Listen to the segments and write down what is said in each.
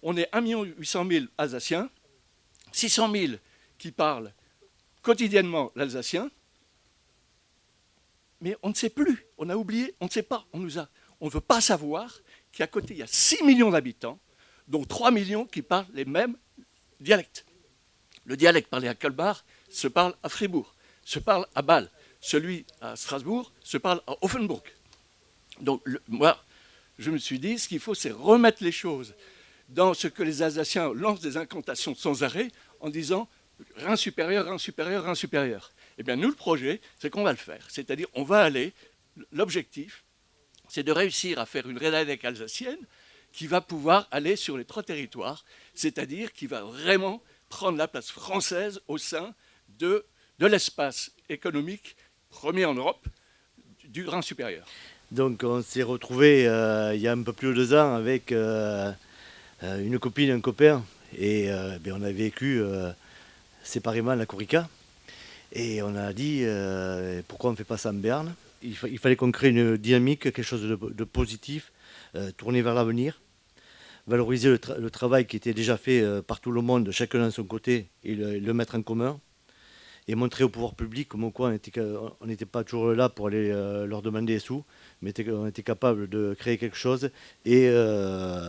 On est 1,8 million Alsaciens, 600 000 qui parlent quotidiennement l'alsacien, mais on ne sait plus, on a oublié, on ne sait pas, on ne veut pas savoir qu'à côté, il y a 6 millions d'habitants, dont 3 millions qui parlent les mêmes dialectes. Le dialecte parlé à Colmar se parle à Fribourg, se parle à Bâle, celui à Strasbourg se parle à Offenburg. Donc moi, je me suis dit, ce qu'il faut, c'est remettre les choses dans ce que les Alsaciens lancent des incantations sans arrêt en disant Rhin supérieur, Rhin supérieur, Rhin supérieur. Eh bien, nous, le projet, c'est qu'on va le faire. C'est-à-dire, on va aller, l'objectif, c'est de réussir à faire une Rédalec alsacienne qui va pouvoir aller sur les 3 territoires, c'est-à-dire qui va vraiment prendre la place française au sein de l'espace économique premier en Europe du Rhin supérieur. Donc on s'est retrouvé il y a un peu plus de 2 ans avec une copine, un copain, et on a vécu séparément la Corica. Et on a dit pourquoi on ne fait pas ça en Béarn. Il fallait qu'on crée une dynamique, quelque chose de positif, tourné vers l'avenir, valoriser le travail qui était déjà fait par tout le monde, chacun de son côté, et le mettre en commun, et montrer au pouvoir public comme quoi on n'était pas toujours là pour aller leur demander des sous, mais on était capable de créer quelque chose et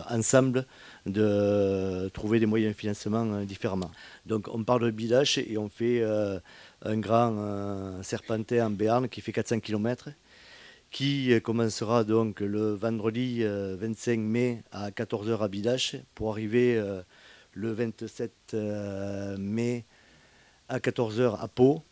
ensemble de trouver des moyens de financement différemment. Donc on part de Bidache et on fait un grand serpentin en Béarn qui fait 400 km, qui commencera donc le vendredi 25 mai à 14 h à Bidache pour arriver le 27 mai à 14 h à Pau,